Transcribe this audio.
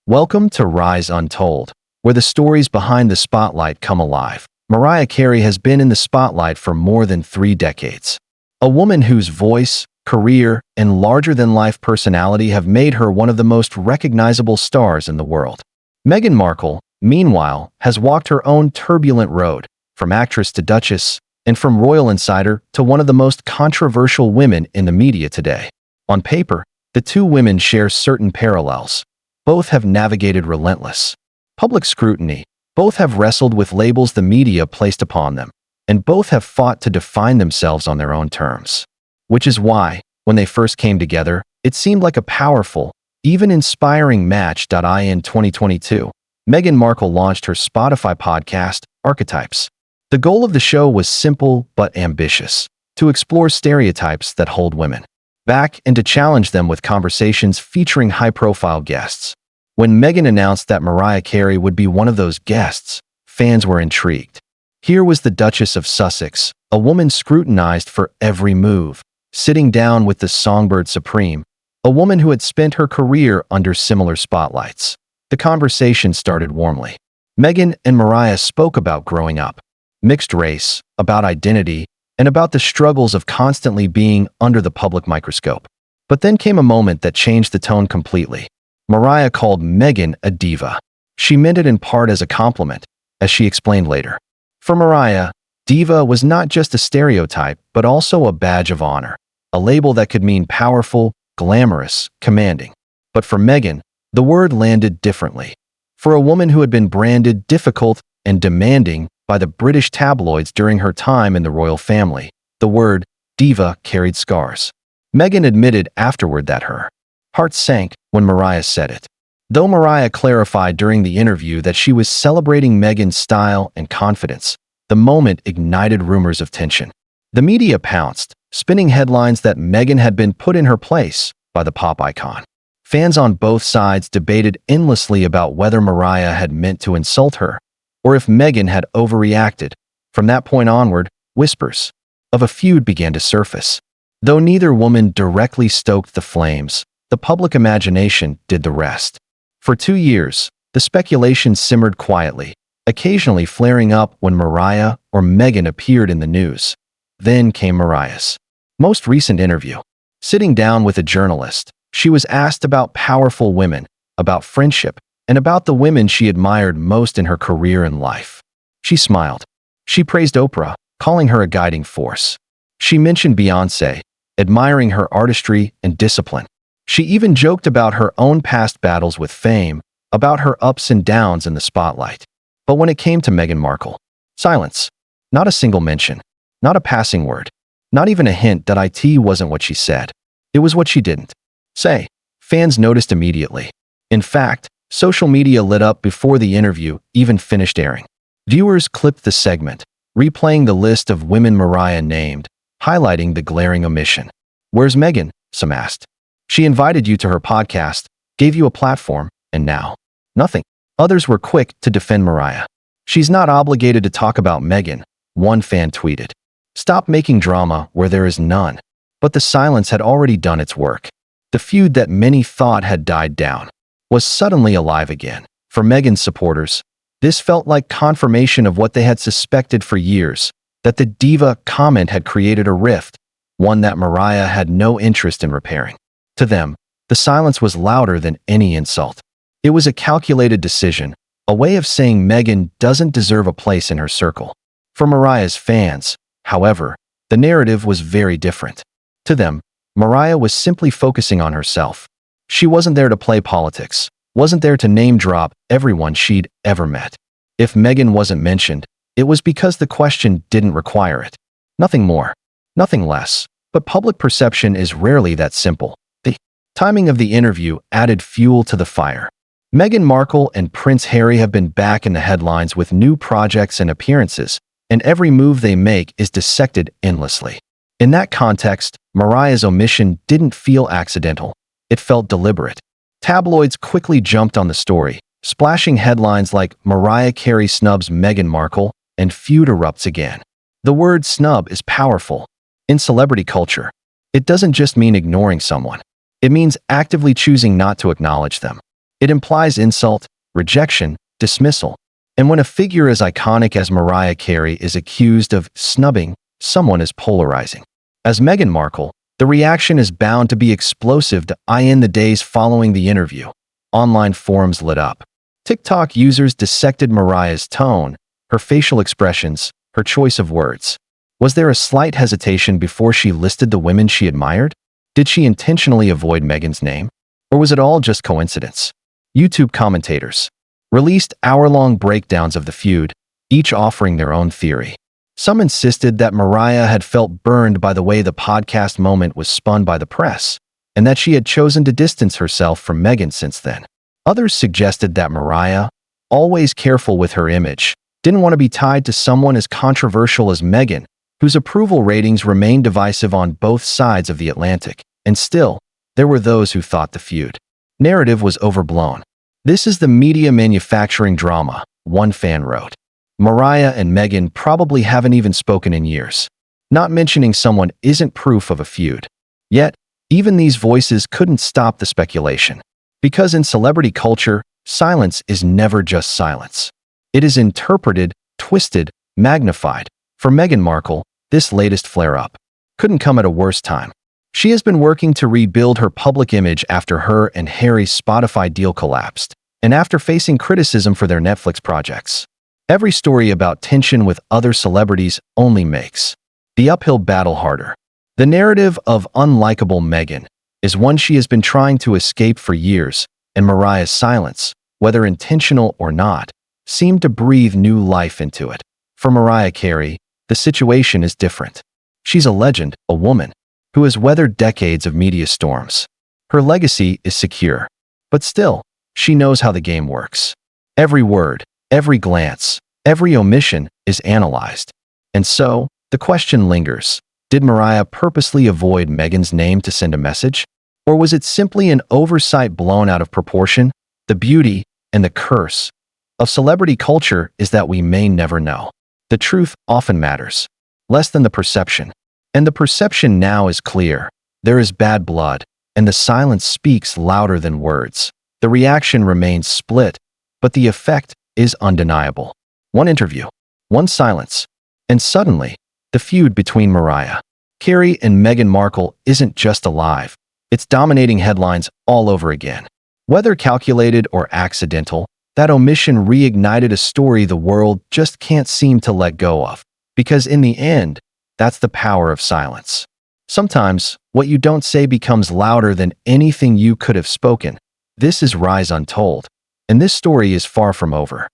Welcome to Rise Untold, where the stories behind the spotlight come alive. Mariah Carey has been in the spotlight for more than 3 decades. A woman whose voice, career, and larger-than-life personality have made her one of the most recognizable stars in the world. Meghan Markle, meanwhile, has walked her own turbulent road, from actress to duchess, and from royal insider to one of the most controversial women in the media today. On paper, the two women share certain parallels. Both have navigated relentless public scrutiny, both have wrestled with labels the media placed upon them, and both have fought to define themselves on their own terms. Which is why, when they first came together, it seemed like a powerful, even inspiring match. In 2022, Meghan Markle launched her Spotify podcast, Archetypes. The goal of the show was simple but ambitious: to explore stereotypes that hold women back and to challenge them with conversations featuring high-profile guests. When Meghan announced that Mariah Carey would be one of those guests, fans were intrigued. Here was the Duchess of Sussex, a woman scrutinized for every move, sitting down with the songbird supreme, a woman who had spent her career under similar spotlights. The conversation started warmly. Meghan and Mariah spoke about growing up, mixed race, about identity, and about the struggles of constantly being under the public microscope. But then came a moment that changed the tone completely. Mariah called Meghan a diva. She meant it in part as a compliment, as she explained later. For Mariah, diva was not just a stereotype, but also a badge of honor, a label that could mean powerful, glamorous, commanding. But for Meghan, the word landed differently. For a woman who had been branded difficult and demanding by the British tabloids during her time in the royal family, the word diva carried scars. Meghan admitted afterward that her heart sank when Mariah said it. Though Mariah clarified during the interview that she was celebrating Meghan's style and confidence, the moment ignited rumors of tension. The media pounced, spinning headlines that Meghan had been put in her place by the pop icon. Fans on both sides debated endlessly about whether Mariah had meant to insult her, or if Meghan had overreacted. From that point onward, whispers of a feud began to surface. Though neither woman directly stoked the flames, the public imagination did the rest. For 2 years, the speculation simmered quietly, occasionally flaring up when Mariah or Meghan appeared in the news. Then came Mariah's most recent interview. Sitting down with a journalist, she was asked about powerful women, about friendship, and about the women she admired most in her career and life. She smiled. She praised Oprah, calling her a guiding force. She mentioned Beyoncé, admiring her artistry and discipline. She even joked about her own past battles with fame, about her ups and downs in the spotlight. But when it came to Meghan Markle, silence. Not a single mention. Not a passing word. Not even a hint that it wasn't what she said. It was what she didn't say. Fans noticed immediately. In fact, social media lit up before the interview even finished airing. Viewers clipped the segment, replaying the list of women Mariah named, highlighting the glaring omission. "Where's Meghan?" some asked. "She invited you to her podcast, gave you a platform, and now nothing." Others were quick to defend Mariah. "She's not obligated to talk about Meghan," one fan tweeted. "Stop making drama where there is none." But the silence had already done its work. The feud that many thought had died down was suddenly alive again. For Meghan's supporters, this felt like confirmation of what they had suspected for years, that the diva comment had created a rift, one that Mariah had no interest in repairing. To them, the silence was louder than any insult. It was a calculated decision, a way of saying Meghan doesn't deserve a place in her circle. For Mariah's fans, however, the narrative was very different. To them, Mariah was simply focusing on herself. She wasn't there to play politics, wasn't there to name-drop everyone she'd ever met. If Meghan wasn't mentioned, it was because the question didn't require it. Nothing more, nothing less. But public perception is rarely that simple. The timing of the interview added fuel to the fire. Meghan Markle and Prince Harry have been back in the headlines with new projects and appearances, and every move they make is dissected endlessly. In that context, Mariah's omission didn't feel accidental. It felt deliberate. Tabloids quickly jumped on the story, splashing headlines like "Mariah Carey snubs Meghan Markle" and "Feud erupts again." The word snub is powerful. In celebrity culture, it doesn't just mean ignoring someone. It means actively choosing not to acknowledge them. It implies insult, rejection, dismissal. And when a figure as iconic as Mariah Carey is accused of snubbing, someone is polarizing. As Meghan Markle, the reaction is bound to be explosive. In the days following the interview, online forums lit up. TikTok users dissected Mariah's tone, her facial expressions, her choice of words. Was there a slight hesitation before she listed the women she admired? Did she intentionally avoid Meghan's name? Or was it all just coincidence? YouTube commentators released hour-long breakdowns of the feud, each offering their own theory. Some insisted that Mariah had felt burned by the way the podcast moment was spun by the press, and that she had chosen to distance herself from Meghan since then. Others suggested that Mariah, always careful with her image, didn't want to be tied to someone as controversial as Meghan, whose approval ratings remained divisive on both sides of the Atlantic. And still, there were those who thought the feud narrative was overblown. "This is the media manufacturing drama," one fan wrote. "Mariah and Meghan probably haven't even spoken in years. Not mentioning someone isn't proof of a feud." Yet, even these voices couldn't stop the speculation. Because in celebrity culture, silence is never just silence. It is interpreted, twisted, magnified. For Meghan Markle, this latest flare-up couldn't come at a worse time. She has been working to rebuild her public image after her and Harry's Spotify deal collapsed, and after facing criticism for their Netflix projects. Every story about tension with other celebrities only makes the uphill battle harder. The narrative of unlikable Meghan is one she has been trying to escape for years, and Mariah's silence, whether intentional or not, seemed to breathe new life into it. For Mariah Carey, the situation is different. She's a legend, a woman, who has weathered decades of media storms. Her legacy is secure. But still, she knows how the game works. Every word, every glance, every omission is analyzed. And so, the question lingers. Did Mariah purposely avoid Meghan's name to send a message? Or was it simply an oversight blown out of proportion? The beauty and the curse of celebrity culture is that we may never know. The truth often matters, less than the perception. And the perception now is clear. There is bad blood, and the silence speaks louder than words. The reaction remains split, but the effect is undeniable. One interview, one silence, and suddenly, the feud between Mariah Carey and Meghan Markle isn't just alive. It's dominating headlines all over again. Whether calculated or accidental, that omission reignited a story the world just can't seem to let go of. Because in the end, that's the power of silence. Sometimes, what you don't say becomes louder than anything you could have spoken. This is Rise Untold, and this story is far from over.